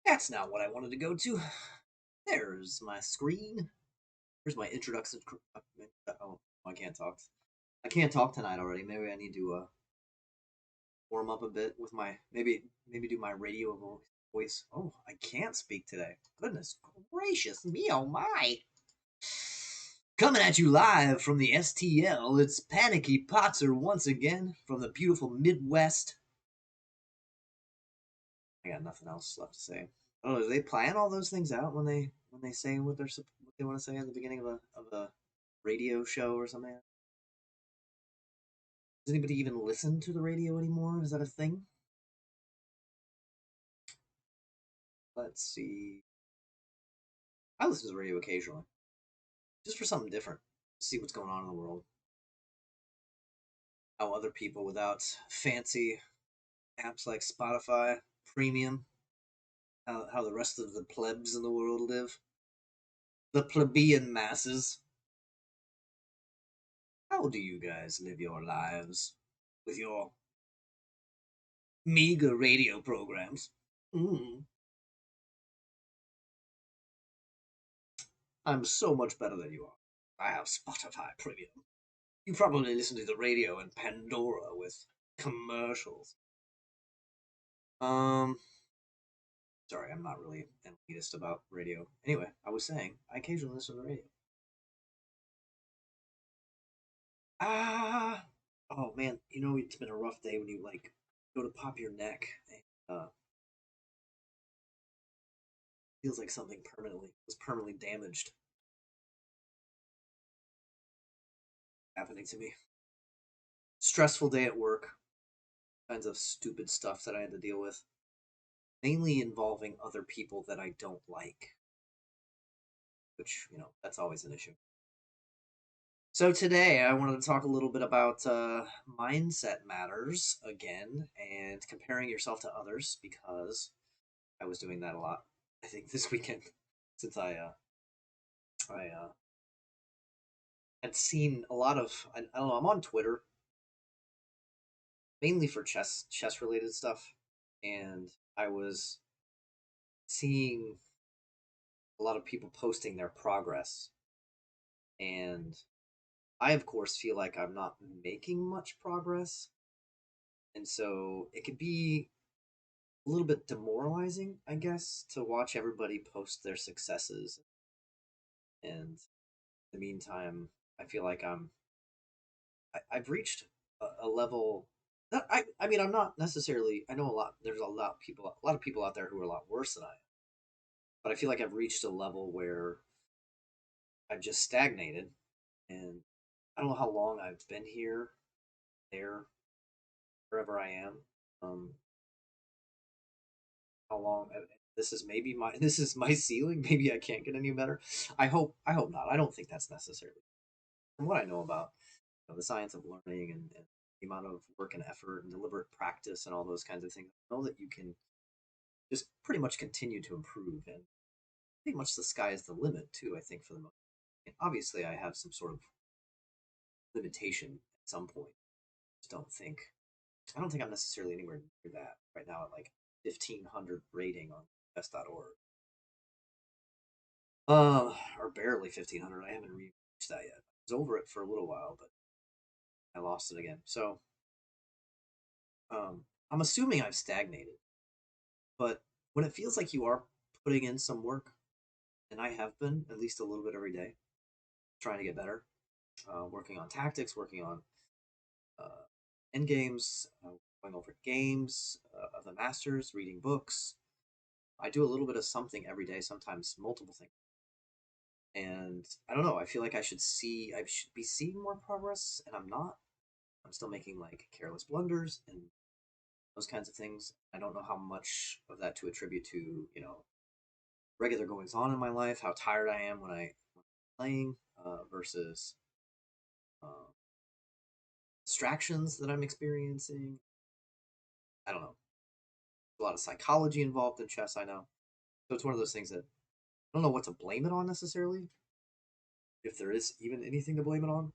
That's not what I wanted to go to. There's my screen. Here's my introduction. Oh, I can't talk. I can't talk tonight already. Maybe I need to warm up a bit with my maybe do my radio voice. Oh, I can't speak today. Goodness gracious me, oh my! Coming at you live from the STL, it's Panicky Potzer once again from the beautiful Midwest. I got nothing else left to say. I don't know. Do they plan all those things out when they say what what they want to say at the beginning of a radio show or something? Does anybody even listen to the radio anymore? Is that a thing? Let's see. I listen to the radio occasionally, just for something different. See what's going on in the world. How other people without fancy apps like Spotify Premium, how the rest of the plebs in the world live, the plebeian masses. How do you guys live your lives with your meager radio programs? Mm, I'm so much better than you are. I have Spotify Premium. You probably listen to the radio in Pandora with commercials. Um, Sorry, I'm not really an elitist about radio. Anyway, I was saying I occasionally listen to the radio. Ah, oh man, it's been a rough day when you like go to pop your neck and feels like something permanently was permanently damaged happening to me. Stressful day at work, kinds of stupid stuff that I had to deal with, mainly involving other people that I don't like, which that's always an issue. So today I wanted to talk a little bit about mindset matters again and comparing yourself to others because I was doing that a lot. I think this weekend since I had seen a lot of I don't know, I'm on Twitter mainly for chess related stuff, and I was seeing a lot of people posting their progress, and I of course feel like I'm not making much progress, and so it could be a little bit demoralizing, I guess, to watch everybody post their successes. And in the meantime, I feel like I've reached a level that I mean I'm not necessarily I know a lot there's a lot of people out there who are a lot worse than I am, but I feel like I've reached a level where I've just stagnated, and I don't know how long I've been here, there, wherever I am. Um, how long? This is maybe my this is my ceiling. Maybe I can't get any better. I hope not. I don't think that's necessary. From what I know about the science of learning and the amount of work and effort and deliberate practice and all those kinds of things, I know that you can just pretty much continue to improve, and pretty much the sky is the limit too. I think for the most. Obviously, I have some sort of limitation at some point. Just I don't think I'm necessarily anywhere near that right now at like 1,500 rating on best.org. Or barely 1,500. I haven't reached that yet. I was over it for a little while, but I lost it again. So, I'm assuming I've stagnated. But when it feels like you are putting in some work, and I have been at least a little bit every day, trying to get better, working on tactics, working on uh, end games, going over games of the masters, reading books. I do a little bit of something every day, sometimes multiple things. And I don't know. I feel like I should be seeing more progress, and I'm not. I'm still making like careless blunders and those kinds of things. I don't know how much of that to attribute to regular goings on in my life, how tired I am when I'm playing versus uh, distractions that I'm experiencing. I don't know. There's a lot of psychology involved in chess. I know, so it's one of those things that I don't know what to blame it on necessarily, if there is even anything to blame it on,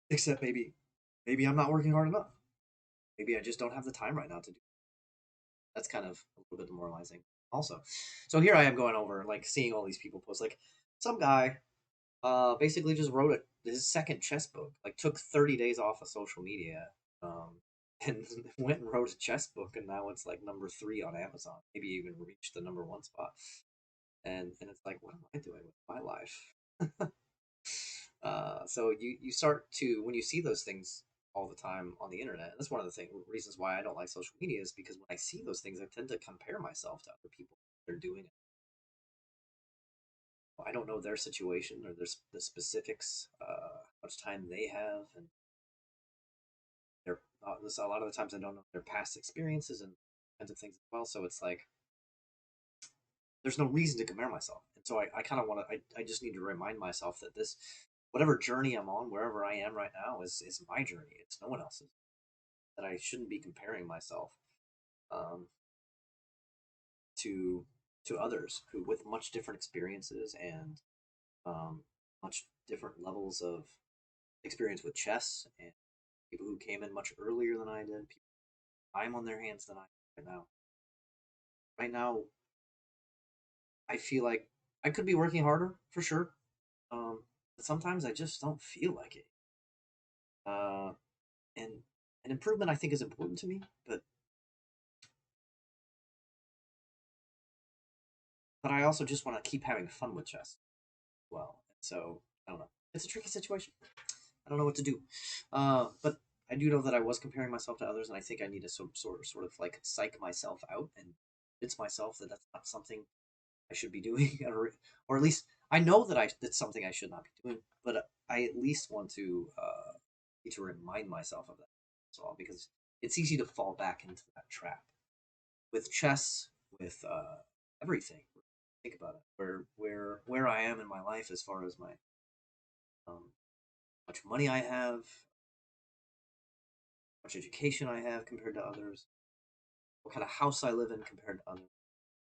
except maybe I'm not working hard enough. Maybe I just don't have the time right now to do. That's kind of a little bit demoralizing. also. So here I am going over like seeing all these people post like some guy basically just wrote his second chess book. Like took 30 days off of social media. Um, and went and wrote a chess book, and now it's like number 3 on Amazon. Maybe even reached the number 1 spot. And it's like, what am I doing with my life? So you start to, when you see those things all the time on the internet. And that's one of the reasons why I don't like social media, is because when I see those things, I tend to compare myself to other people. They're doing it. I don't know their situation or the specifics, how much time they have, and their a lot of the times I don't know their past experiences and kinds of things as well. So it's like there's no reason to compare myself, and so I kind of want to. I just need to remind myself that this, whatever journey I'm on, wherever I am right now, is my journey. It's no one else's. That I shouldn't be comparing myself um, to others who with much different experiences and um, much different levels of experience with chess, and people who came in much earlier than I did. People time on their hands than I do right now. Right now, I feel like I could be working harder for sure, but sometimes I just don't feel like it. Uh, and an improvement I think is important to me, but I also just want to keep having fun with chess as well. And so I don't know. It's a tricky situation. I don't know what to do. But I do know that I was comparing myself to others, and I think I need to sort of like psych myself out and convince myself that that's not something I should be doing, or at least I know that that's something I should not be doing. But I at least want to need to remind myself of that as well, because it's easy to fall back into that trap with chess, with everything. Think about it, where I am in my life as far as my um, much money I have, much education I have compared to others, what kind of house I live in compared to others.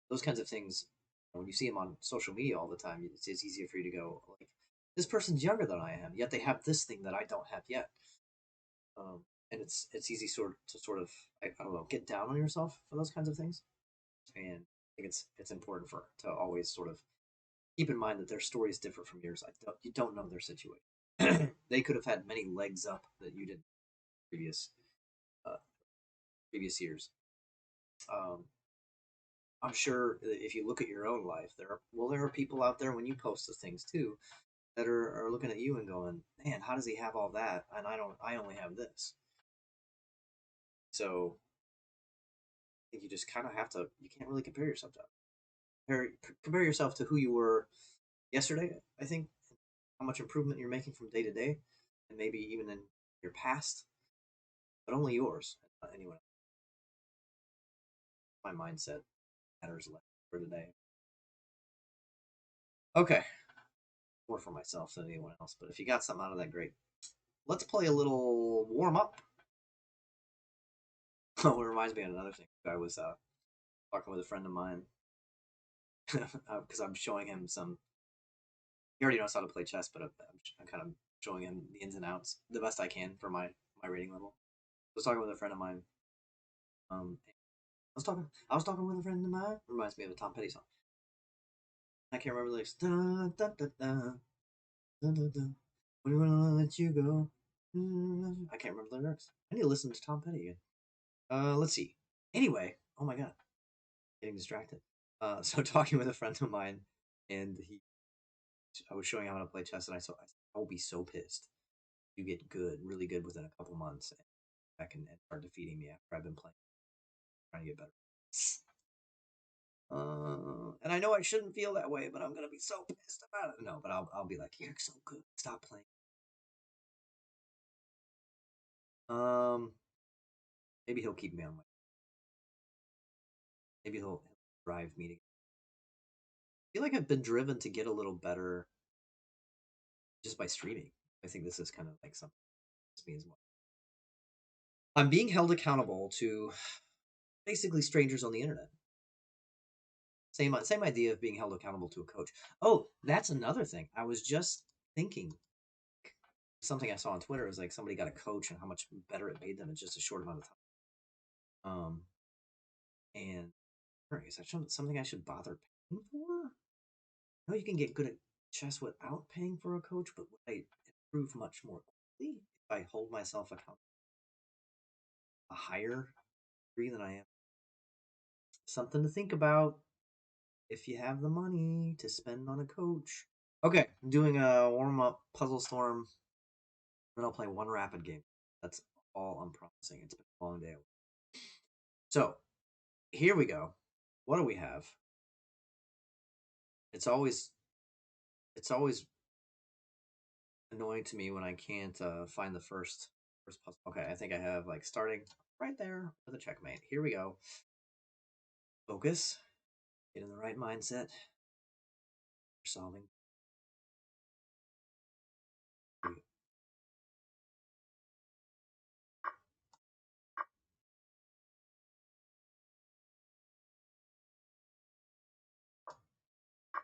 Those kinds of things, when you see them on social media all the time, it's easier for you to go like, this person's younger than I am, yet they have this thing that I don't have yet. Um, and it's easy sort of I don't know, get down on yourself for those kinds of things. And I think it's important for to always sort of keep in mind that their story is different from yours. You don't know their situation. They could have had many legs up that you didn't previous uh, previous years. Um, I'm sure if you look at your own life, there are people out there when you post those things too that are looking at you and going, man, how does he have all that and I don't? I only have this. So I think you just kind of have to. You can't really compare yourself to compare yourself to who you were yesterday. I think how much improvement you're making from day to day, and maybe even in your past, but only yours. Not anyone else. My mindset matters less for today. Okay, more for myself than anyone else. But if you got something out of that, great. Let's play a little warm up. Oh, it reminds me of another thing. I was talking with a friend of mine because I'm showing him some. He already knows how to play chess, but I'm kind of showing him the ins and outs the best I can for my rating level. I was talking with a friend of mine. I was talking with a friend of mine. Reminds me of a Tom Petty song. I can't remember the lyrics. Dun, dun, dun, dun, dun, dun, dun. When we gonna let you go? I can't remember the lyrics. I need to listen to Tom Petty again. Let's see. Anyway, oh my god, getting distracted. So talking with a friend of mine, and I was showing him how to play chess, and I will be so pissed. You get good, really good within a couple months, and back and start defeating me after I've been playing, trying to get better. And I know I shouldn't feel that way, but I'm gonna be so pissed about it. No, but I'll be like, you're so good. Stop playing. Um, maybe he'll keep me on my. Maybe he'll drive me to. I feel like I've been driven to get a little better just by streaming. I think this is kind of like something that's me as well. I'm being held accountable to basically strangers on the internet. Same idea of being held accountable to a coach. Oh, that's another thing. I was just thinking something I saw on Twitter was like somebody got a coach and how much better it made them in just a short amount of time. And Is that something I should bother paying for? I know you can get good at chess without paying for a coach, but would I improve much more quickly if I hold myself accountable a higher degree than I am? Something to think about if you have the money to spend on a coach. Okay, I'm doing a warm up Puzzle Storm, then I'll play one rapid game. That's all I'm promising. It's been a long day. So here we go. What do we have? It's always it's always annoying to me when I can't find the first puzzle. Okay, I think I have like starting right there with a checkmate. Here we go. Focus. Get in the right mindset. Solving.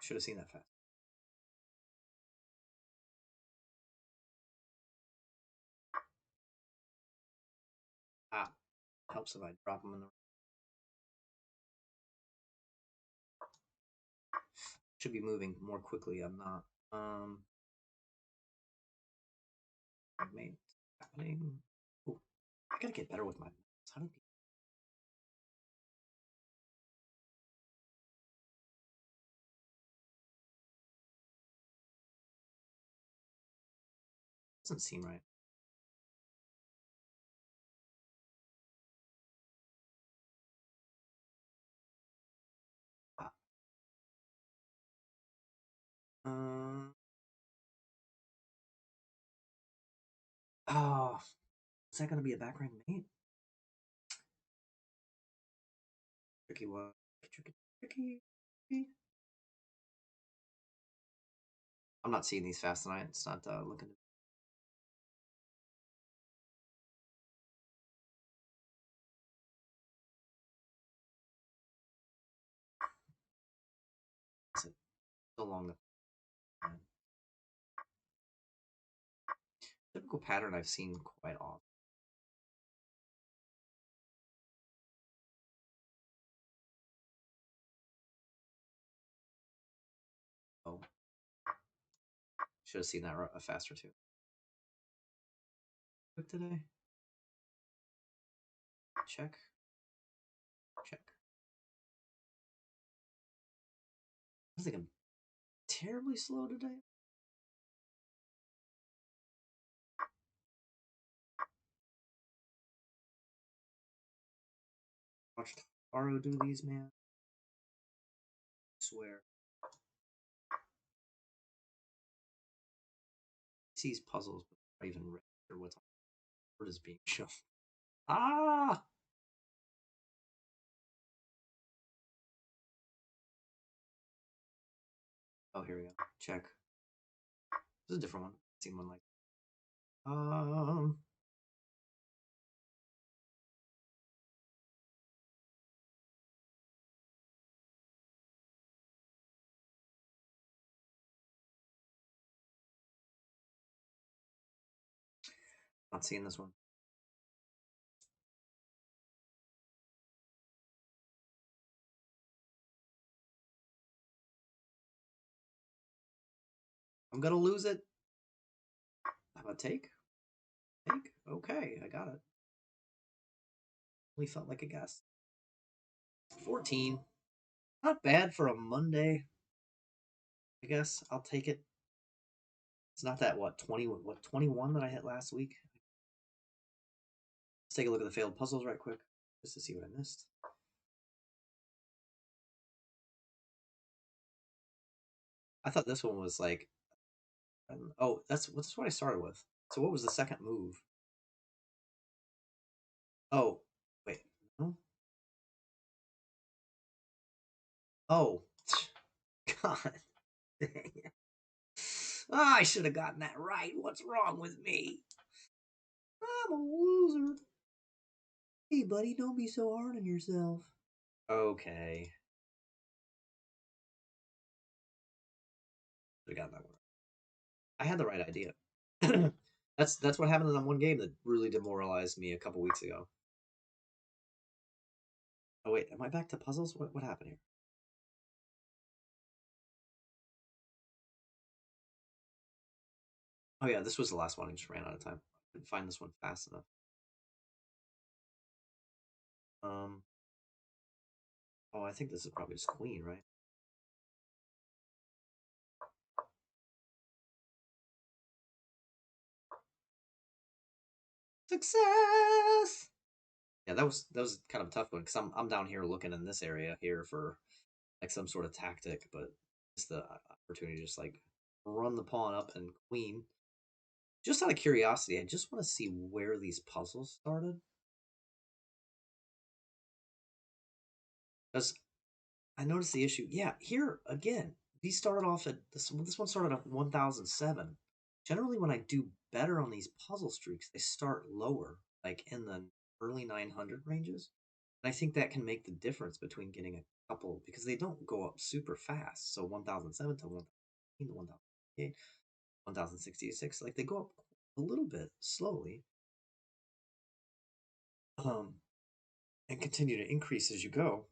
Should have seen that fast. Ah, helps if I drop them in the. Should be moving more quickly. I'm not. Checkmate happening. Ooh, I gotta get better with my mouse. How do people? Doesn't seem right. Ah. Um. Oh, is that gonna be a back rank mate? Tricky one. Tricky. I'm not seeing these fast tonight. It's not looking. It's so long. Typical pattern I've seen quite often. Oh, should have seen that faster too. Quick today. Check. Check. I was thinking terribly slow today. Watched Aro do these, man. I swear. He sees puzzles, but not even register what's what is being shown. Ah! Oh, here we go. Check. This is a different one. I've seen one like. Not seeing this one. I'm gonna lose it. How about take? Take? Okay, I got it. Only felt like a guess. 14. Not bad for a Monday. I guess I'll take it. It's not that what 21 that I hit last week. Let's take a look at the failed puzzles right quick, just to see what I missed. I thought this one was like, oh, that's what I started with. So what was the second move? Oh, wait, no. Oh, God, dang it. Oh, I should have gotten that right. What's wrong with me? I'm a loser. Hey, buddy, don't be so hard on yourself. Okay, I got that one. I had the right idea. That's what happened in that one game that really demoralized me a couple weeks ago. Oh wait, am I back to puzzles? What happened here? Oh yeah, this was the last one. I just ran out of time. I couldn't find this one fast enough. Um. Oh, I think this is probably just queen, right? Success. Yeah, that was kind of a tough one because I'm down here looking in this area here for like some sort of tactic, but it's the opportunity to just like run the pawn up and queen. Just out of curiosity, I just want to see where these puzzles started. Because I noticed the issue. Yeah, here again, these started off at this one started at 1007. Generally, when I do better on these puzzle streaks, they start lower, like in the early 900 ranges. And I think that can make the difference between getting a couple because they don't go up super fast. So 1007 to 1000 to 1008, 1066, like they go up a little bit slowly, um, and continue to increase as you go.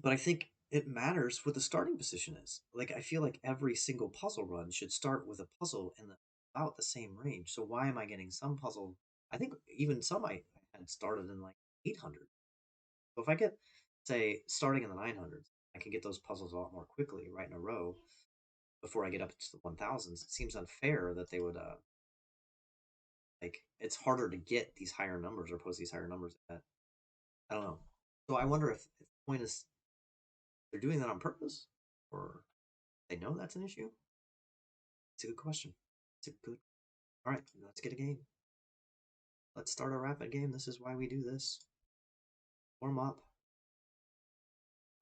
But I think it matters what the starting position is. Like I feel like every single puzzle run should start with a puzzle in about the same range. So why am I getting some puzzle? I think even some I had started in like 800. So if I get, say, starting in the 900s, I can get those puzzles a lot more quickly, right in a row, before I get up to the 1000s. It seems unfair that they would, like, it's harder to get these higher numbers or post these higher numbers at, I don't know. So I wonder if the point is they're doing that on purpose or they know that's an issue. It's a good question. It's a good. All right, let's get a game. Let's start a rapid game. This is why we do this. Warm up.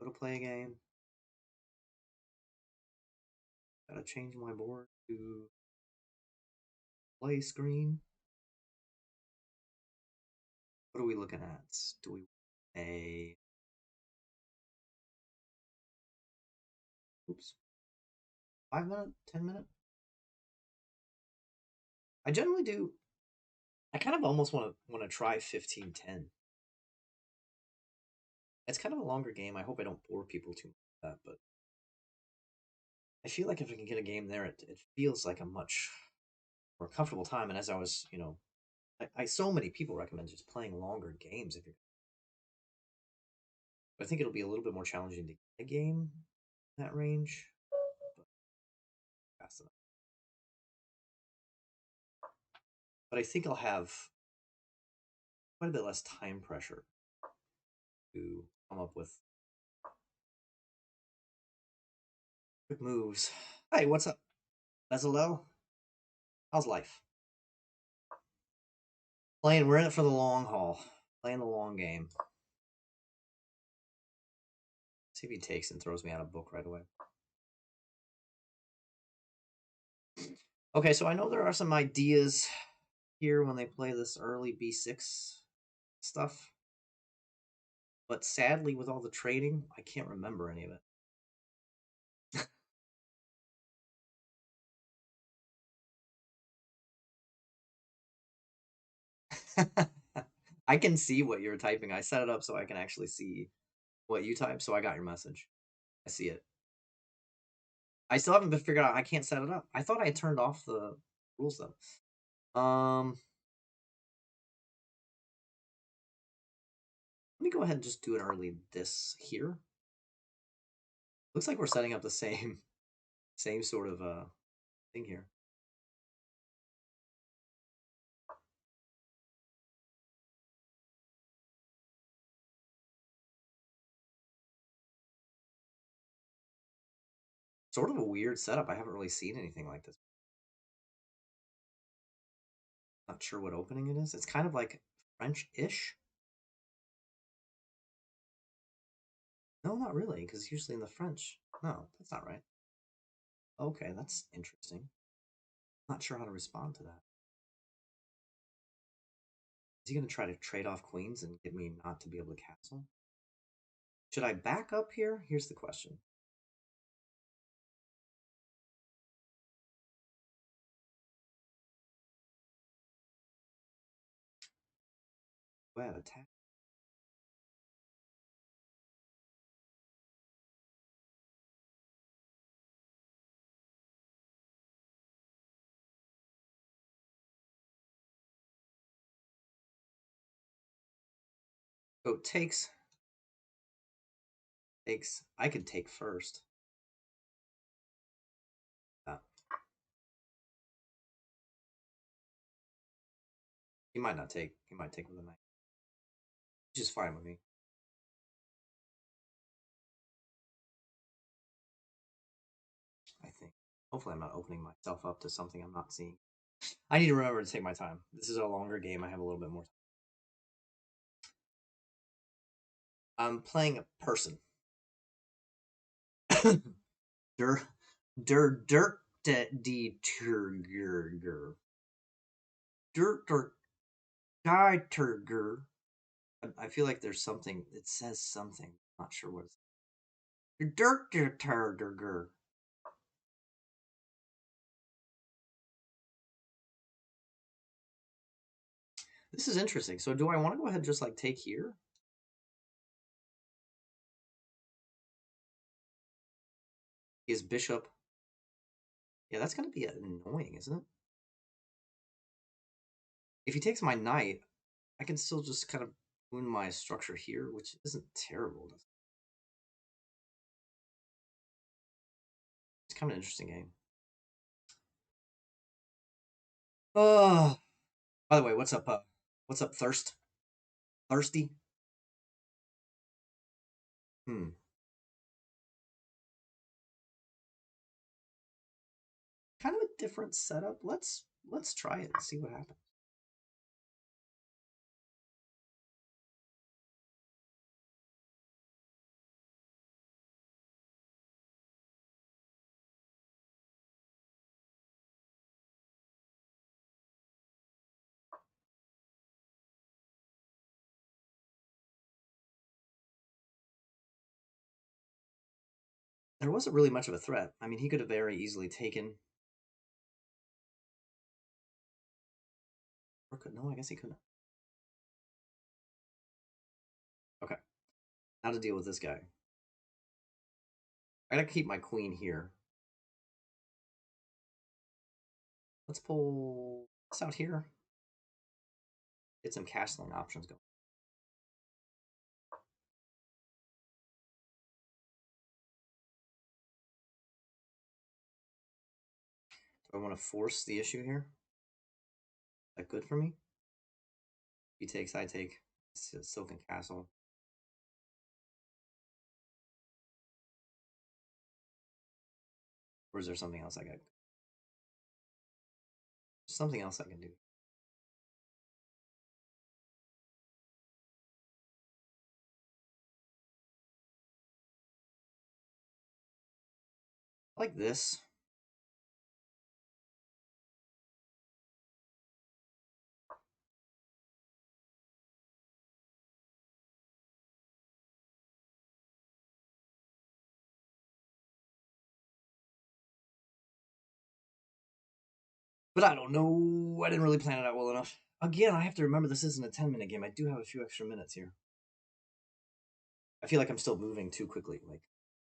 Go to play a game. Gotta change my board to play screen. What are we looking at? Do we a oops 5 minute, 10 minute? I generally do. I kind of almost want to try 15-10. It's kind of a longer game. I hope I don't bore people too much with that, but I feel like if I can get a game there, it feels like a much more comfortable time. And as I was, so many people recommend just playing longer games if you're. I think it'll be a little bit more challenging to get a game in that range, but fast enough. But I think I'll have quite a bit less time pressure to come up with quick moves. Hey, what's up? Bezalel? How's life? Playing, we're in it for the long haul. Playing the long game. See if he takes and throws me out a book right away. Okay, so I know there are some ideas here when they play this early B6 stuff. But sadly, with all the trading, I can't remember any of it. I can see what you're typing. I set it up so I can actually see what you type, so I got your message. I see it. I still haven't been figured out. I can't set it up. I thought I had turned off the rules though. Let me go ahead and just do an early this here. Looks like we're setting up the same sort of thing here. Sort of a weird setup. I haven't really seen anything like this. Not sure what opening it is. It's kind of like French-ish. No, not really, because usually in the French. No, that's not right. Okay, that's interesting. Not sure how to respond to that. Is he going to try to trade off queens and get me not to be able to castle? Should I back up here? Here's the question. Do I have attack? So takes. I could take first. Uh, he might not take. He might take with a knight, which is fine with me. I think. Hopefully, I'm not opening myself up to something I'm not seeing. I need to remember to take my time. This is a longer game. I have a little bit more time. I'm playing a person. Der der die Turger. Der Turger. I feel like there's something. It says something. I'm not sure what it's. Turger. This is interesting. So do I want to go ahead and just like take here? Is bishop? Yeah, that's going to be annoying, isn't it? If he takes my knight, I can still just kind of ruin my structure here, which isn't terrible. It's kind of an interesting game. Oh, by the way, what's up? What's up, Thirsty? Hmm. Kind of a different setup. Let's try it and see what happens. There wasn't really much of a threat. I mean, he could have very easily taken. Or could no, I guess he couldn't. Okay. How to deal with this guy. I gotta keep my queen here. Let's pull this out here. Get some castling options going. Do I want to force the issue here? Is that good for me? He takes, I take. Silken Castle. Or is there something else I got? Something else I can do. Like this. But I don't know. I didn't really plan it out well enough. Again, I have to remember this isn't a 10-minute game. I do have a few extra minutes here. I feel like I'm still moving too quickly. Like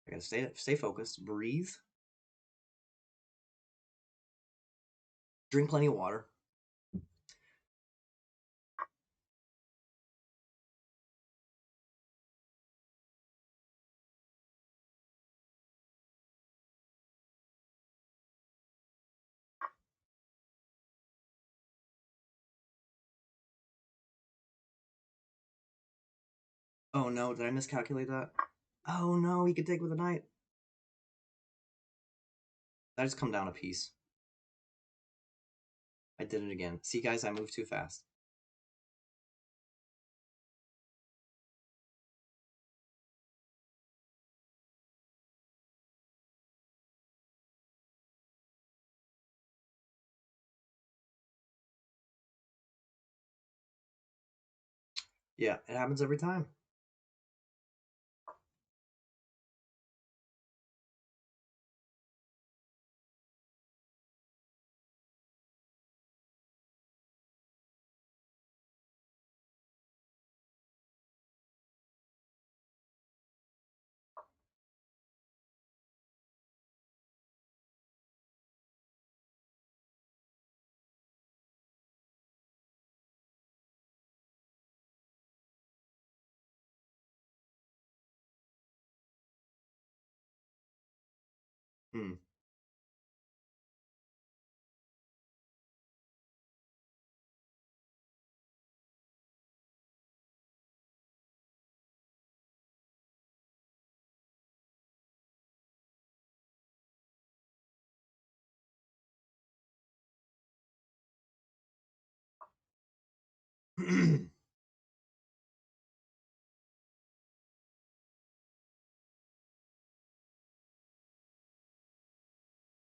I gotta stay focused, breathe, drink plenty of water. Oh no, did I miscalculate that? Oh no, he could take with a knight. I just come down a piece. I did it again. See, guys, I moved too fast. Yeah, it happens every time. Hmm.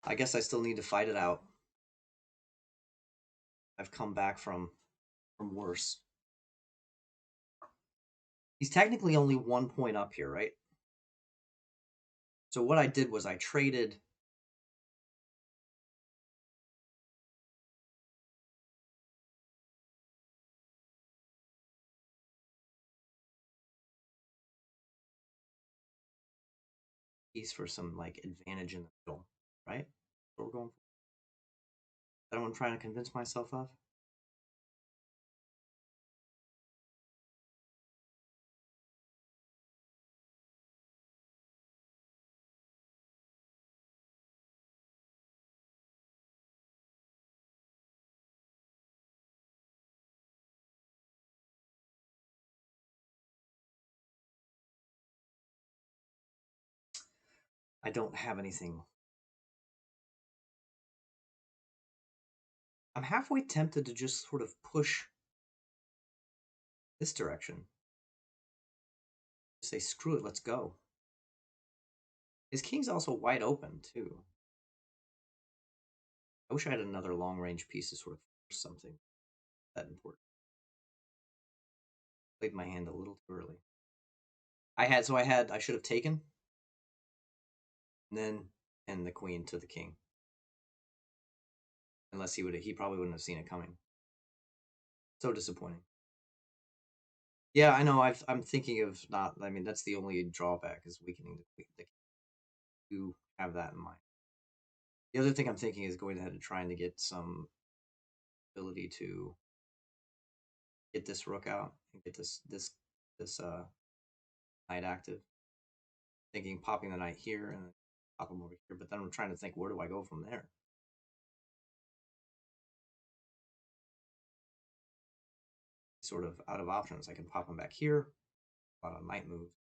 I guess I still need to fight it out. I've come back from worse. He's technically only 1 point up here, right? So what I did was I traded piece for some like advantage in the middle, right? What we're going for. That what I'm trying to convince myself of. I don't have anything. I'm halfway tempted to just sort of push this direction. Say, screw it, let's go. His king's also wide open, too. I wish I had another long range piece to sort of force something that important. Played my hand a little too early. I should have taken, and then and the queen to the king. Unless he probably wouldn't have seen it coming. So disappointing. Yeah, I know. I'm thinking of not. I mean, that's the only drawback is weakening the king. You have that in mind. The other thing I'm thinking is going ahead and trying to get some ability to get this rook out and get this knight active. Thinking popping the knight here and pop him over here, but then I'm trying to think where do I go from there? Sort of out of options. I can pop him back here. A lot of knight moves.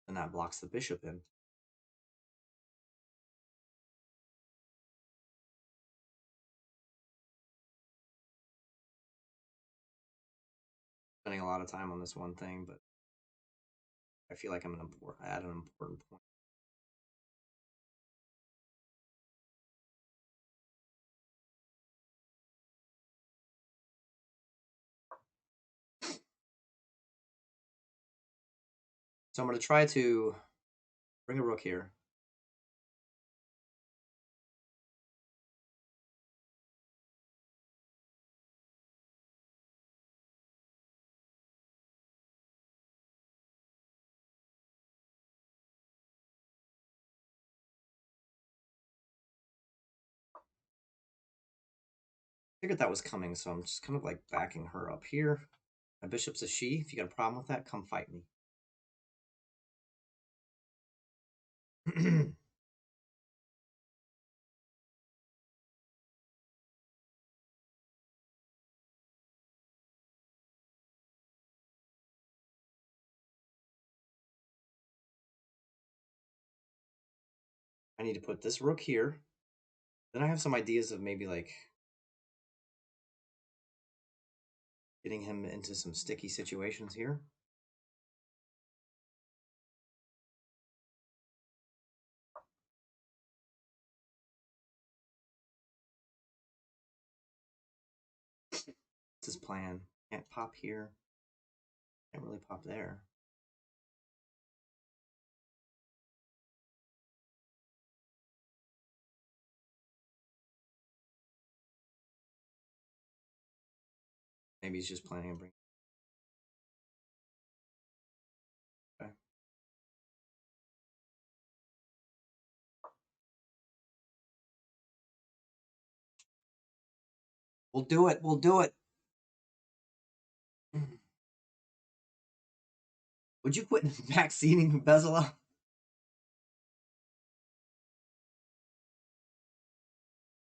And that blocks the bishop in. Spending a lot of time on this one thing, but I feel like I'm at an important point. So I'm going to try to bring a rook here. Figured that was coming, so I'm just kind of like backing her up here. My bishop's a she. If you got a problem with that, come fight me. I need to put this rook here. Then I have some ideas of maybe like getting him into some sticky situations here. What's his plan? Can't pop here. Can't really pop there. Maybe he's just planning on bringing. Okay. We'll do it. We'll do it. Would you quit vaccinating Bezalel?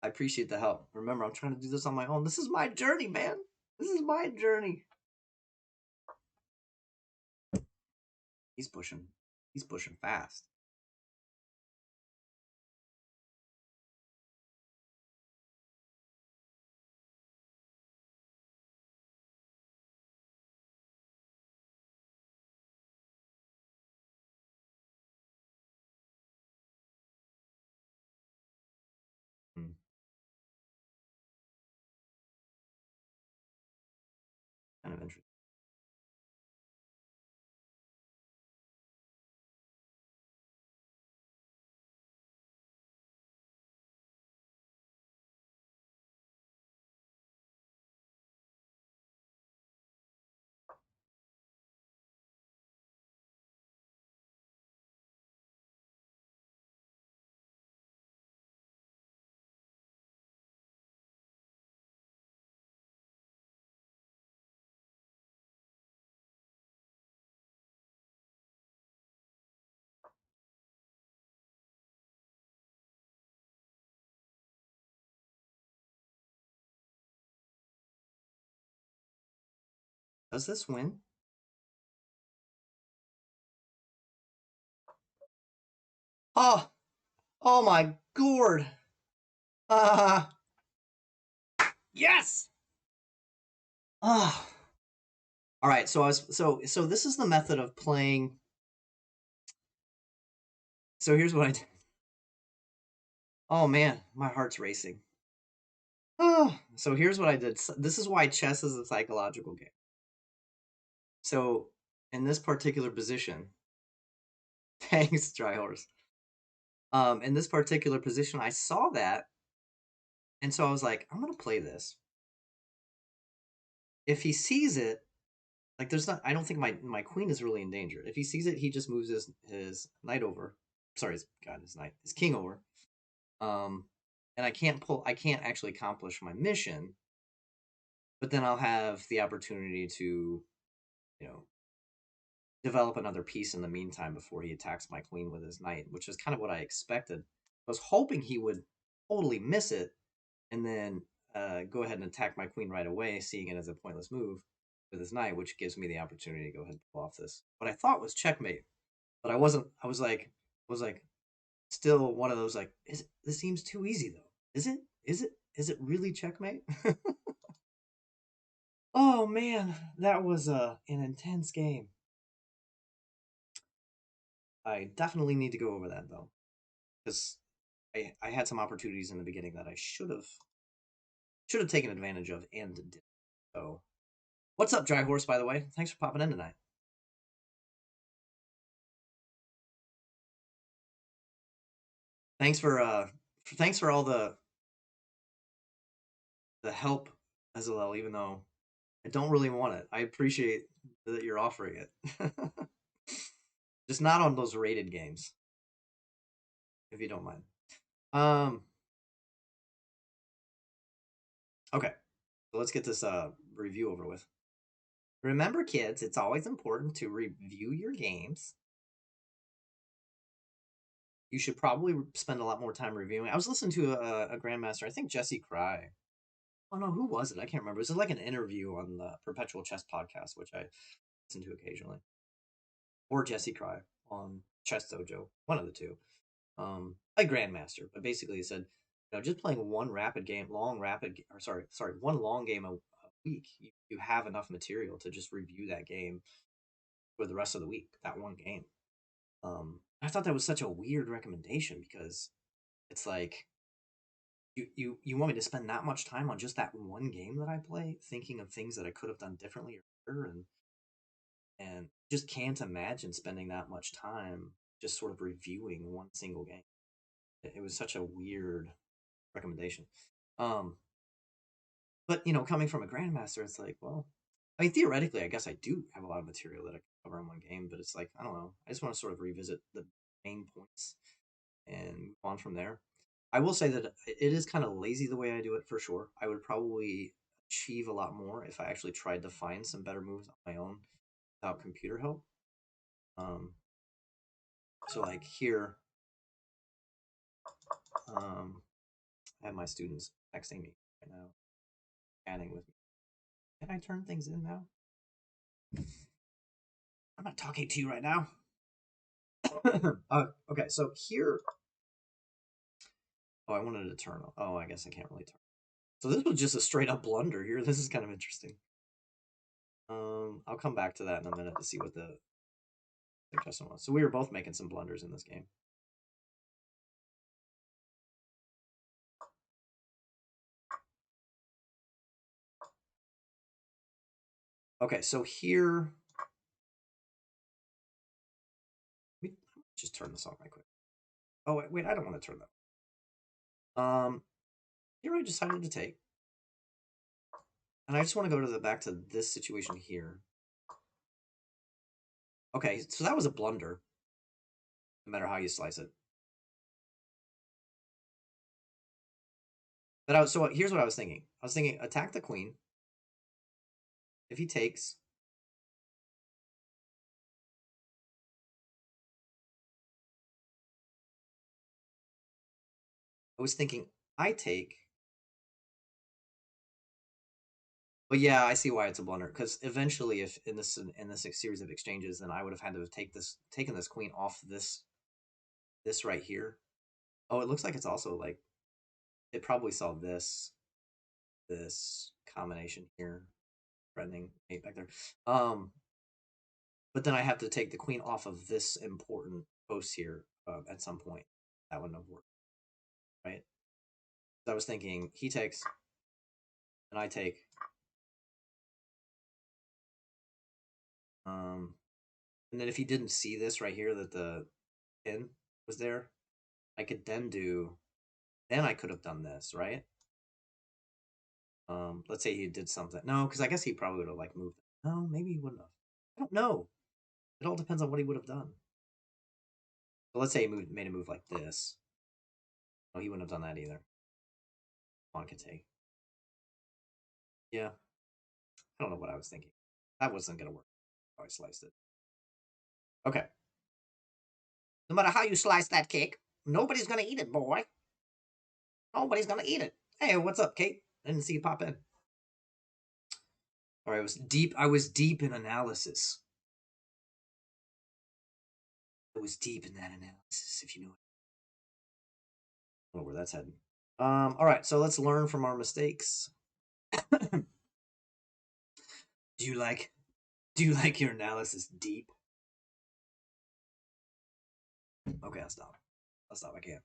I appreciate the help. Remember, I'm trying to do this on my own. This is my journey, man. This is my journey. He's pushing. He's pushing fast. Hmm. Kind of interesting. Does this win? Oh, oh my gourd. Ah, yes. Ah. All right, so I was so this is the method of playing. So here's what I did. Oh man, my heart's racing. Oh, so here's what I did. This is why chess is a psychological game. So in this particular position, thanks, Dry Horse. In this particular position, I saw that, and so I was like, I'm gonna play this. If he sees it, like there's not, I don't think my queen is really in danger. If he sees it, he just moves his knight over. Sorry, his king over. Um, and I can't actually accomplish my mission, but then I'll have the opportunity to, you know, develop another piece in the meantime before he attacks my queen with his knight, which is kind of what I expected. I was hoping he would totally miss it and then go ahead and attack my queen right away, seeing it as a pointless move with his knight, which gives me the opportunity to go ahead and pull off this. What I thought was checkmate, but I wasn't. I was like, still one of those like, this seems too easy though. Is it? Is it really checkmate? Oh man, that was an intense game. I definitely need to go over that though, because I had some opportunities in the beginning that I should have taken advantage of and did. So, what's up, Dry Horse? By the way, thanks for popping in tonight. Thanks for thanks for all the help, Azalel. Even though I don't really want it, I appreciate that you're offering it. Just not on those rated games, if you don't mind. Um. Okay, so let's get this review over with. Remember, kids, it's always important to review your games. You should probably spend a lot more time reviewing. I was listening to a grandmaster, I think Jesse Cry. Oh no, who was it? I can't remember. It was like an interview on the Perpetual Chess podcast, which I listen to occasionally, or Jesse Cry on Chess Dojo, one of the two. A grandmaster, but basically he said, just playing one rapid game, one long game a week, you have enough material to just review that game for the rest of the week, that one game. I thought that was such a weird recommendation because it's like you want me to spend that much time on just that one game that I play, thinking of things that I could have done differently or better, and just can't imagine spending that much time just sort of reviewing one single game. It was such a weird recommendation. Um, but coming from a grandmaster, it's like, well, I mean, theoretically, I guess I do have a lot of material that I can cover in one game, but it's like, I don't know. I just want to sort of revisit the main points and move on from there. I will say that it is kind of lazy the way I do it for sure. I would probably achieve a lot more if I actually tried to find some better moves on my own without computer help. Um, so like here, um, I have my students texting me right now, chatting with me. Can I turn things in now? I'm not talking to you right now. Okay, so here. Oh, I wanted to turn. Oh, I guess I can't really turn. So this was just a straight up blunder here. This is kind of interesting. I'll come back to that in a minute to see what the suggestion was. So we were both making some blunders in this game. Okay, so here, let me just turn this off right quick. Oh wait, I don't want to turn that. Here I decided to take, and I just want to go to the back to this situation here. Okay, so that was a blunder, no matter how you slice it. But so here's what I was thinking. I was thinking attack the queen. If he takes, I was thinking I take. But yeah, I see why it's a blunder. Because eventually, if in this series of exchanges, then I would have had to have taken this queen off this right here. Oh, it looks like it's also like it probably saw this combination here, threatening mate back there. But then I have to take the queen off of this important post here at some point. That wouldn't have worked, right? So I was thinking he takes, and I take. And then if he didn't see this right here, that the pin was there, I could then do. Then I could have done this, right? Let's say he did something. No, because I guess he probably would have like moved. No, maybe he wouldn't have. I don't know. It all depends on what he would have done. So let's say he made a move like this. No, he wouldn't have done that either. Pawn could take. Yeah. I don't know what I was thinking. That wasn't going to work. How I sliced it. Okay. No matter how you slice that cake, nobody's going to eat it, boy. Nobody's going to eat it. Hey, what's up, Kate? I didn't see you pop in. All right, I was deep in analysis. I was deep in that analysis, if you know it. I don't know where that's heading. All right, so let's learn from our mistakes. Do you like your analysis deep? Okay, I'll stop. I can't.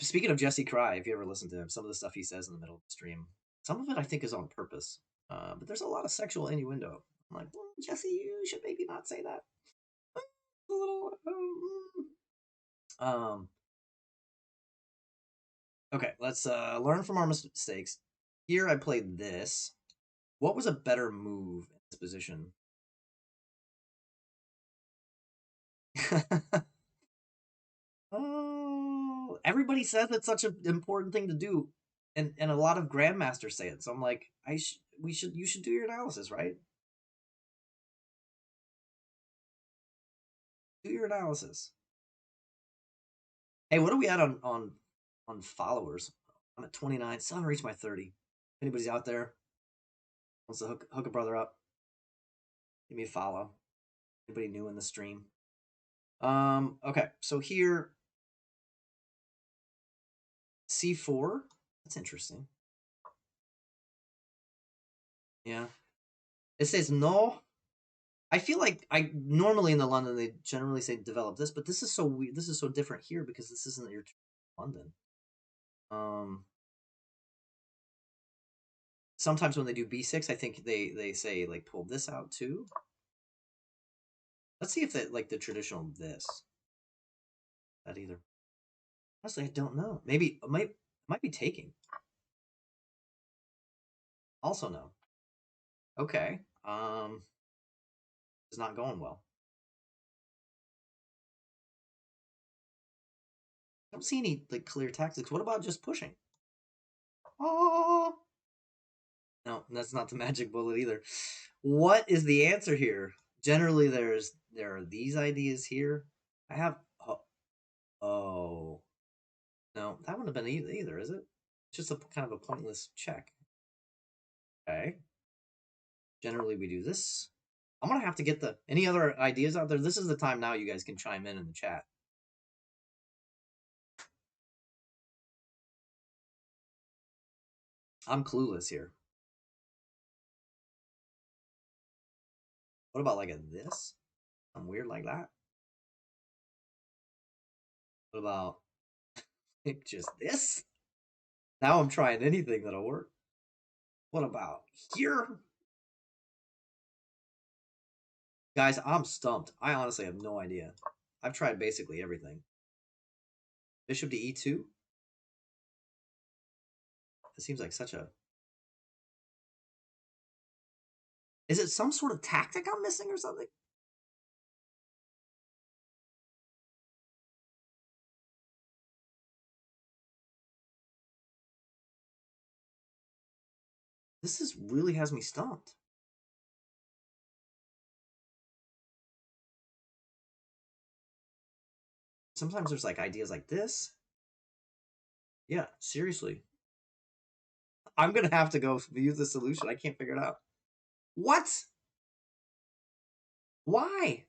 Speaking of Jesse Cry, if you ever listen to him, some of the stuff he says in the middle of the stream, some of it I think is on purpose. But there's a lot of sexual innuendo. I'm like, well, Jesse, you should maybe not say that. A little. Okay, let's learn from our mistakes. Here I played this. What was a better move in this position? Oh, everybody says it's such an important thing to do, and a lot of grandmasters say it. So I'm like, you should do your analysis, right? Do your analysis. Hey, what are we at on followers? I'm at 29. Still haven't reached my 30. If anybody's out there wants to hook a brother up, give me a follow. Anybody new in the stream? Okay, so here C4. That's interesting. Yeah. It says no. I feel like I normally in the London they generally say develop this, but this is so weird. This is so different here because this isn't your London. Sometimes when they do B6, I think they say like pull this out too. Let's see if that like the traditional this. That either. Honestly, I don't know. Maybe it might be taking. Also no. Okay. It's not going well. I don't see any like clear tactics. What about just pushing? Oh. No, that's not the magic bullet either. What is the answer here? Generally, there are these ideas here. I have oh No, that wouldn't have been either, is it? It's just a kind of a pointless check. Okay. Generally, we do this. I'm gonna have to get the any other ideas out there. This is the time now. You guys can chime in the chat. I'm clueless here. What about like a this? I'm weird like that. What about just this? Now I'm trying anything that'll work. What about here? Guys, I'm stumped. I honestly have no idea. I've tried basically everything. Bishop to e2? It seems like such a... Is it some sort of tactic I'm missing or something? This is really has me stumped. Sometimes there's like ideas like this. Yeah, seriously. I'm gonna have to go use the solution. I can't figure it out. What? Why?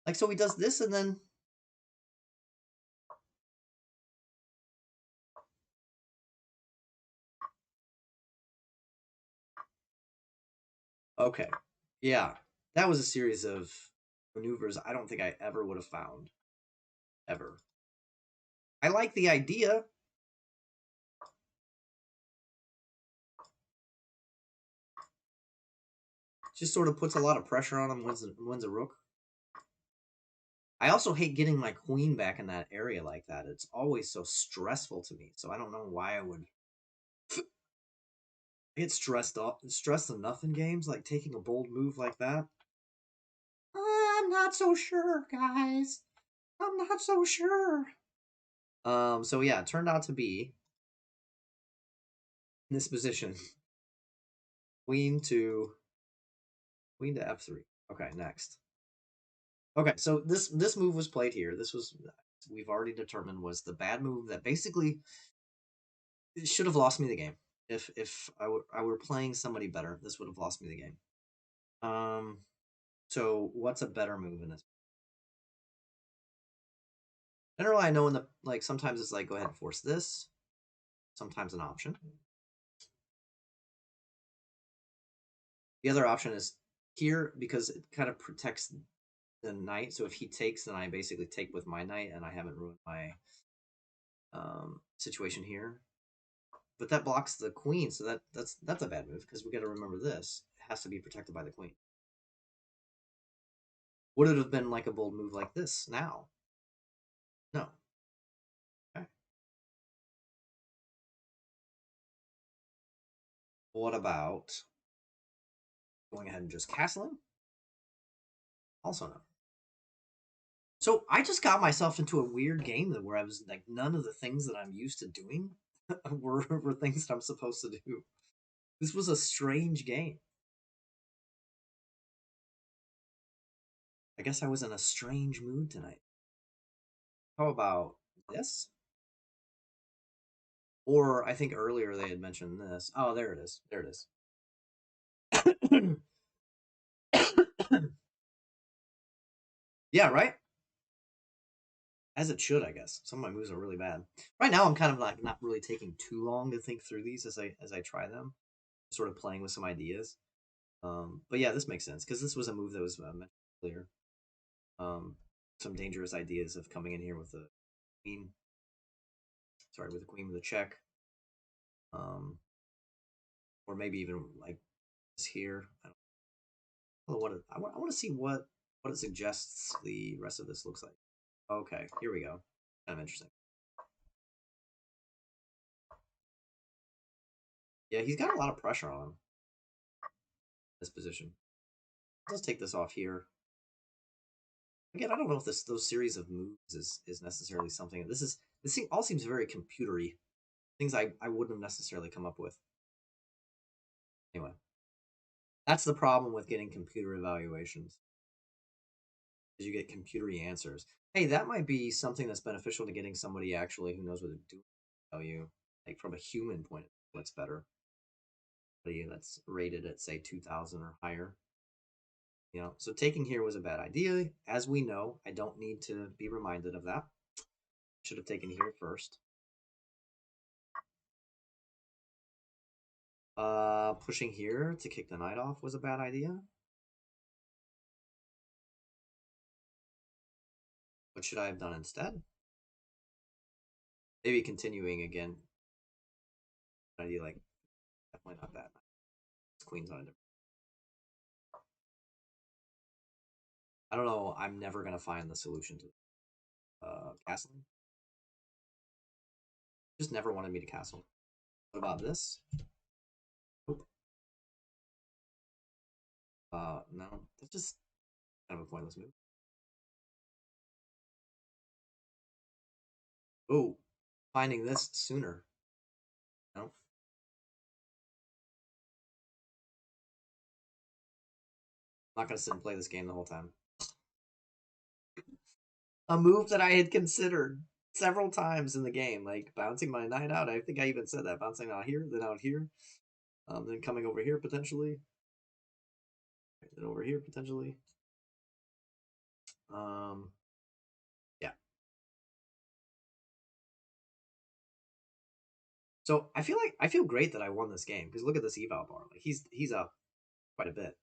Like, so he does this and then... Okay. Yeah. That was a series of maneuvers I don't think I ever would have found. Ever. I like the idea. Just sort of puts a lot of pressure on him, wins a rook. I also hate getting my queen back in that area like that. It's always so stressful to me. So I don't know why I would... I get stressed enough in games, like taking a bold move like that. I'm not so sure, guys. I'm not so sure. So yeah, it turned out to be in this position. Queen to f3. Okay, next. Okay, so this move was played here. This was, we've already determined, was the bad move that basically should have lost me the game. If I were playing somebody better, this would have lost me the game. So what's a better move in this? Generally, I know in the, like, sometimes it's like, go ahead and force this. Sometimes an option. The other option is here, because it kind of protects the knight. So if he takes, then I basically take with my knight, and I haven't ruined my situation here. But that blocks the queen, so that's a bad move, because we got to remember this. It has to be protected by the queen. Would it have been like a bold move like this now? No. Okay. What about going ahead and just castling? Also no. So I just got myself into a weird game where I was like, none of the things that I'm used to doing were things that I'm supposed to do. This was a strange game. I guess I was in a strange mood tonight. How about this? Or I think earlier they had mentioned this. Oh, there it is. There it is. Yeah, right? As it should, I guess. Some of my moves are really bad. Right now I'm kind of like not really taking too long to think through these as I try them. Sort of playing with some ideas. But yeah, this makes sense, because this was a move that was mentioned earlier. Some dangerous ideas of coming in here with the queen. Sorry, with the queen with a check. Or maybe even like this here. I don't know what it, I want to see what it suggests the rest of this looks like. Okay, here we go. Kind of interesting. Yeah, he's got a lot of pressure on him. This position. Let's take this off here. Again, I don't know if those series of moves is necessarily something. This all seems very computery. Things I wouldn't have necessarily come up with. Anyway, that's the problem with getting computer evaluations. because you get computery answers. Hey, that might be something that's beneficial to getting somebody actually who knows what they're doing. Tell you, like from a human point of view, what's better. That's rated at say 2,000 or higher. So taking here was a bad idea. As we know, I don't need to be reminded of that. Should have taken here first. Pushing here to kick the knight off was a bad idea. What should I have done instead? Maybe continuing again. Idea like definitely not bad. Queen's on a different. I don't know. I'm never gonna find the solution to castling. Just never wanted me to castle. What about this? Oop. No, that's just kind of a pointless move. Oh, finding this sooner. No. I'm not gonna sit and play this game the whole time. A move that I had considered several times in the game, like bouncing my knight out. I think I even said that, bouncing out here, then out here, then coming over here potentially, then over here potentially. Yeah. So I feel great that I won this game because look at this eval bar. Like he's up quite a bit.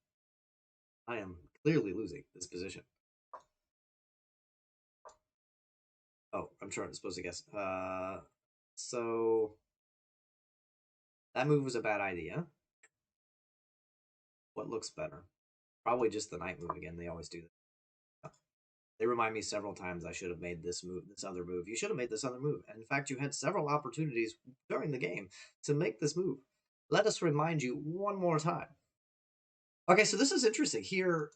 I am clearly losing this position. Oh, I'm supposed to guess. So that move was a bad idea. What looks better? Probably just the knight move again. They always do that. They remind me several times I should have made this move, this other move. You should have made this other move. And in fact, you had several opportunities during the game to make this move. Let us remind you one more time. Okay, so this is interesting. Here,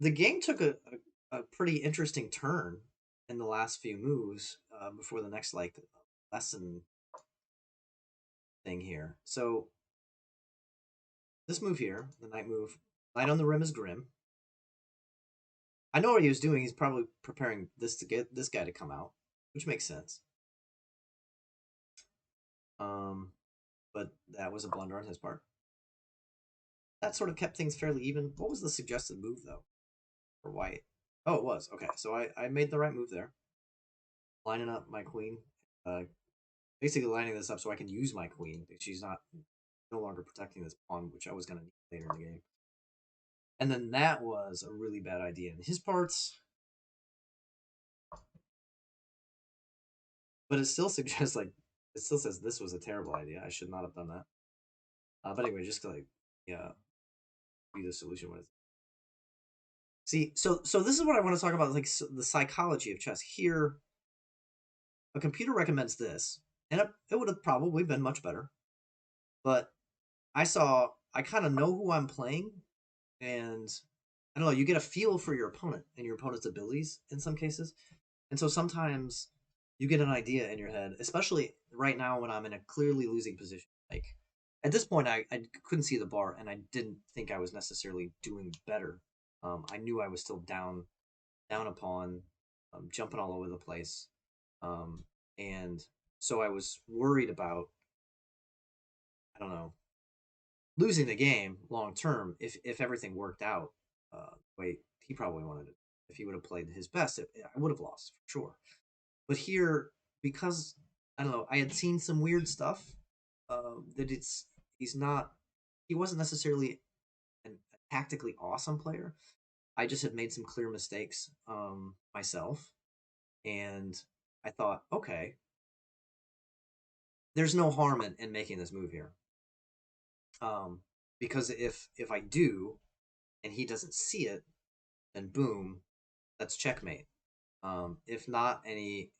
the game took a pretty interesting turn in the last few moves before the next like lesson thing here. So this move here, the knight move, knight on the rim is grim. I know what he was doing. He's probably preparing this to get this guy to come out, which makes sense. But that was a blunder on his part. That sort of kept things fairly even. What was the suggested move though for white? Oh, it was okay. So I made the right move there, lining up my queen. Basically lining this up so I can use my queen. She's no longer protecting this pawn, which I was going to need later in the game. And then that was a really bad idea in his parts. But it still suggests like it still says this was a terrible idea. I should not have done that. But anyway, just like be the solution. What is it? See, so this is what I want to talk about, like the psychology of chess. Here, a computer recommends this, and it would have probably been much better. But I kind of know who I'm playing, and I don't know, you get a feel for your opponent and your opponent's abilities in some cases. And so sometimes you get an idea in your head, especially right now when I'm in a clearly losing position. Like at this point, I couldn't see the bar and I didn't think I was necessarily doing better. I knew I was still down a pawn, jumping all over the place. And so I was worried about, I don't know, losing the game long term if everything worked out the way he probably wanted it. If he would have played his best, I would have lost for sure. But here, because I don't know, I had seen some weird stuff that he wasn't necessarily a tactically awesome player. I just had made some clear mistakes myself, and I thought, okay, there's no harm in making this move here, because if I do, and he doesn't see it, then boom, that's checkmate. If not, any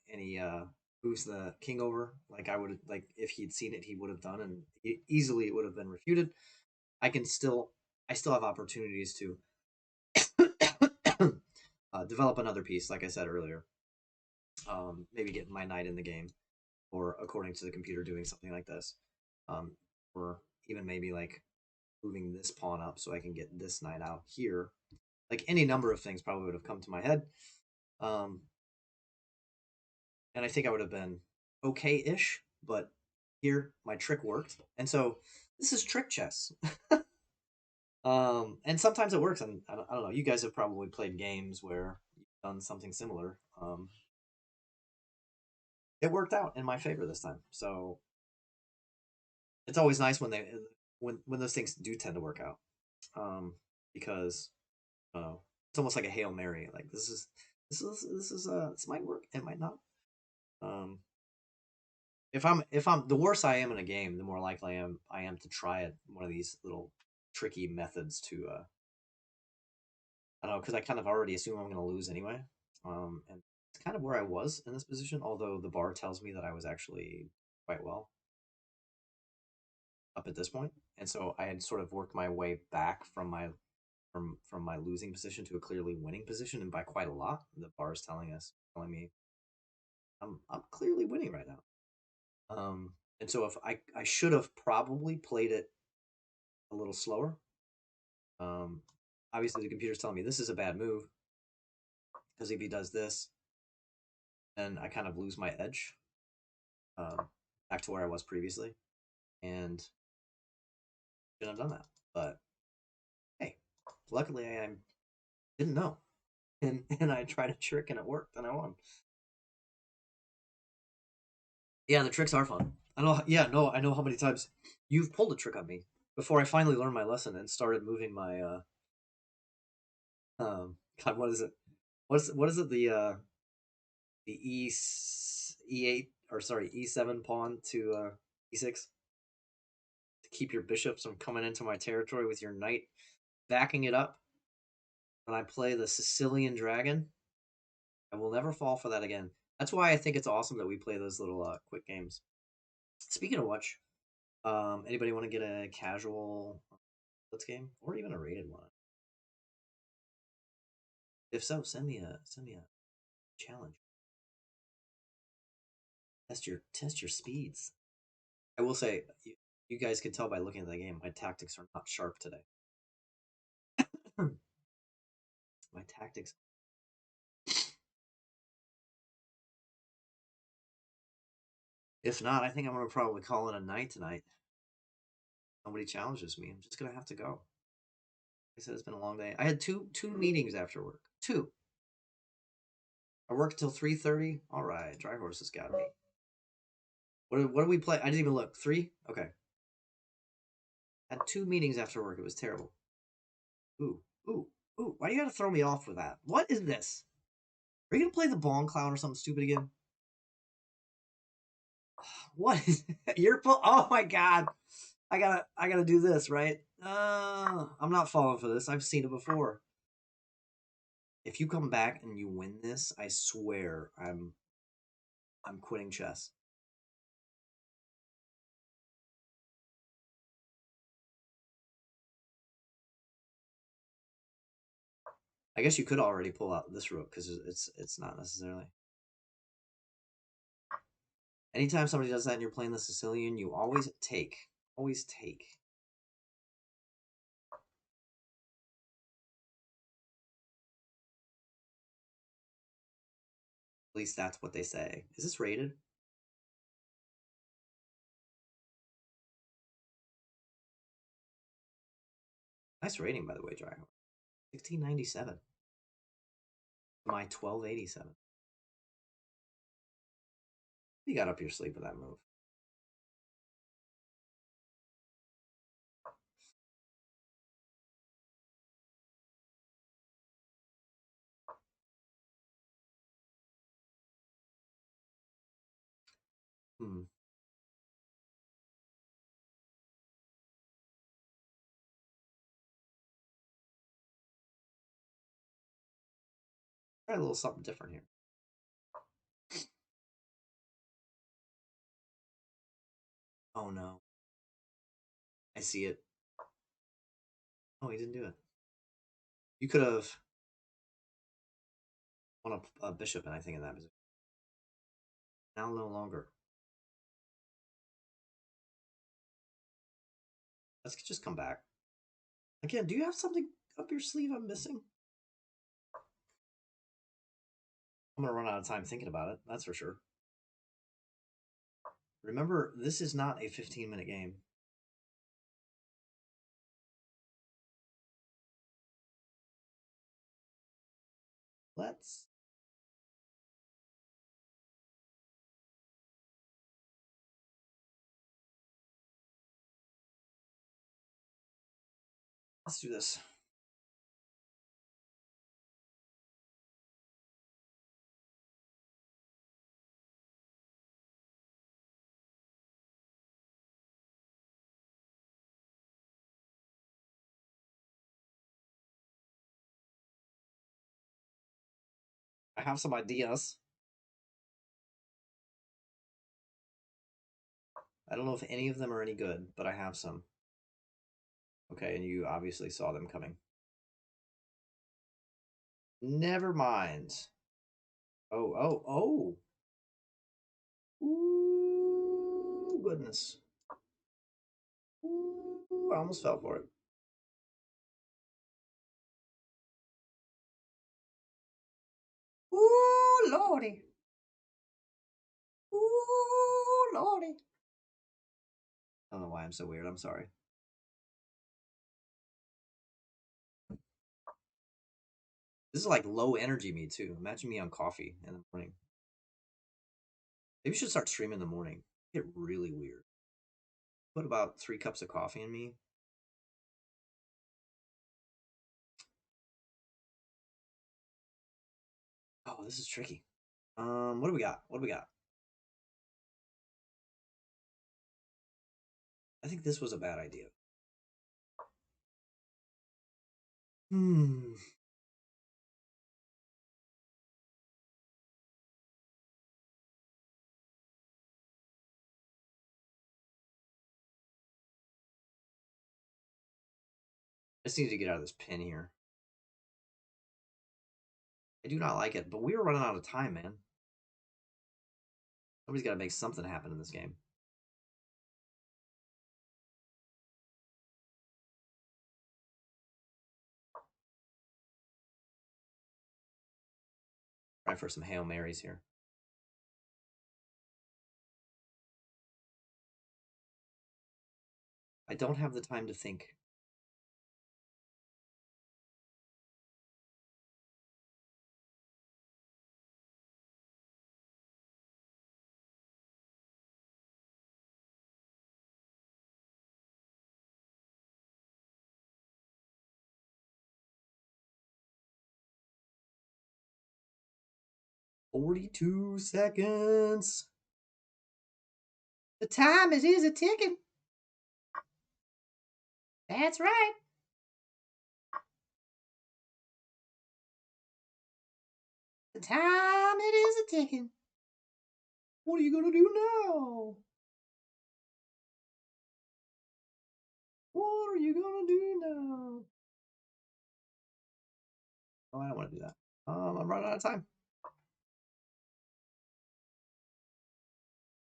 moves the king over, like I would like if he'd seen it, he would have done, and easily it would have been refuted. I still have opportunities to develop another piece, like I said earlier. Maybe get my knight in the game, or according to the computer, doing something like this, or even maybe like moving this pawn up so I can get this knight out here. Like any number of things probably would have come to my head. Um, and I think I would have been okay-ish, but here my trick worked. And so this is trick chess. And sometimes it works, and I don't know. You guys have probably played games where you've done something similar. It worked out in my favor this time, so it's always nice when when those things do tend to work out, because it's almost like a hail mary. Like this might work, it might not. Um, if I'm the worse I am in a game, the more likely I am to try it. One of these little tricky methods to I don't know, because I kind of already assume I'm going to lose anyway. And it's kind of where I was in this position, although the bar tells me that I was actually quite well up at this point. And so I had sort of worked my way back from my losing position to a clearly winning position, and by quite a lot. The bar is telling me I'm clearly winning right now. And so if I should have probably played it a little slower. Um, Obviously the computer's telling me this is a bad move because if he does this, then I kind of lose my edge, um, back to where I was previously, and shouldn't have done that. But hey, luckily I didn't know, and I tried a trick and it worked, and I won. Yeah, the tricks are fun. I know. Yeah, no, I know how many times you've pulled a trick on me before I finally learned my lesson and started moving my God, what is it? What is it? The E8, or sorry, E7 pawn to E6 to keep your bishops from coming into my territory with your knight backing it up when I play the Sicilian Dragon. I will never fall for that again. That's why I think it's awesome that we play those little quick games. Speaking of which, anybody want to get a casual Blitz game or even a rated one? If so, send me a challenge. Test your speeds. I will say, you guys can tell by looking at the game, my tactics are not sharp today. My tactics. If not, I think I'm gonna probably call it a night tonight. Nobody challenges me. I'm just gonna have to go. Like I said, it's been a long day. I had two meetings after work. Two. I worked till 3:30. All right, Dry Horse has got me. What did we play? I didn't even look. Three. Okay. I had two meetings after work. It was terrible. Ooh, ooh, ooh. Why do you gotta throw me off with that? What is this? Are you gonna play the Bong Clown or something stupid again? What is oh my god. I gotta do this, right? I'm not falling for this. I've seen it before. If you come back and you win this, I swear I'm quitting chess. I guess you could already pull out this rook because it's not necessarily. Anytime somebody does that and you're playing the Sicilian, you always take. Always take. At least that's what they say. Is this rated? Nice rating, by the way, Dryho. 1697. My 1287. You got up your sleeve with that move. Hmm. Try a little something different here. Oh no. I see it. Oh, he didn't do it. You could have won a bishop, and I think in that position. Now no longer. Let's just come back. Again, do you have something up your sleeve I'm missing? I'm gonna run out of time thinking about it. That's for sure. Remember, this is not a 15-minute game. Let's let's do this. I have some ideas. I don't know if any of them are any good, but I have some. Okay, and you obviously saw them coming. Never mind. Oh, oh, oh. Ooh, goodness. Ooh, I almost fell for it. Ooh, lordy. Ooh, lordy. I don't know why I'm so weird. I'm sorry. This is like low energy me too. Imagine me on coffee in the morning. Maybe we should start streaming in the morning. Get really weird. Put about 3 cups of coffee in me. Oh, this is tricky. What do we got? What do we got? I think this was a bad idea. Hmm. I just need to get out of this pin here. I do not like it, but we are running out of time, man. Somebody's got to make something happen in this game. Try for some Hail Marys here. I don't have the time to think. "42 seconds. The time is a ticking." That's right. The time it is a ticking. What are you gonna do now? What are you gonna do now? Oh, I don't want to do that. I'm running out of time.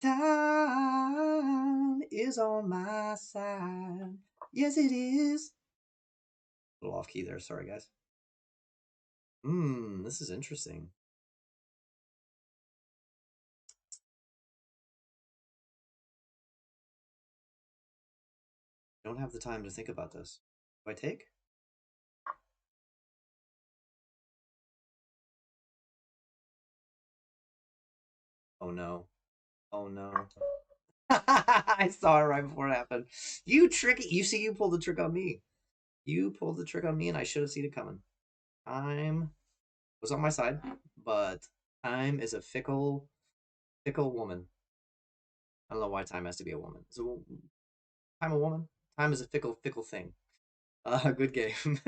Time is on my side. Yes, it is. A little off key there. Sorry, guys. This is interesting. I don't have the time to think about this. Do I take? Oh no. Oh no. I saw it right before it happened. You tricky. You see, you pulled the trick on me. You pulled the trick on me, and I should have seen it coming. Time was on my side, but time is a fickle, fickle woman. I don't know why time has to be a woman. Is time a woman? Time is a fickle, fickle thing. Good game.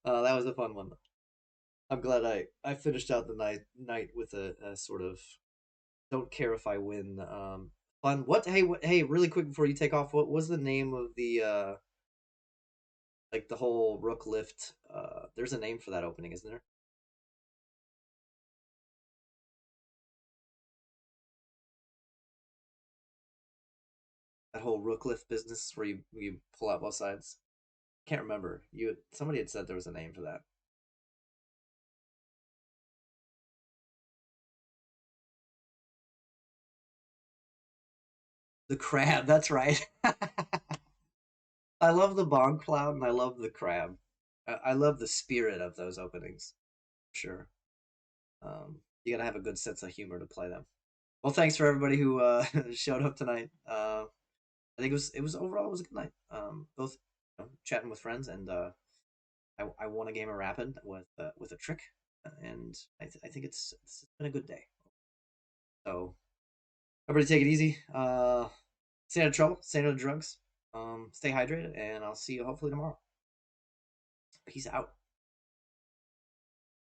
That was a fun one. I'm glad I finished out the night with a sort of don't care if I win. Fun. Hey, really quick before you take off, what was the name of the like the whole Rook lift? There's a name for that opening, isn't there? That whole Rook lift business where you pull out both sides. Can't remember. Somebody had said there was a name for that. The crab, that's right. I love the bog cloud and I love the crab. I love the spirit of those openings. Sure. You gotta have a good sense of humor to play them. Well, thanks for everybody who showed up tonight. I think it was overall it was a good night. Both chatting with friends and I won a game of Rapid with a trick, and I think it's been a good day. So everybody take it easy. Stay out of trouble. Stay out of drugs. Stay hydrated, and I'll see you hopefully tomorrow. Peace out.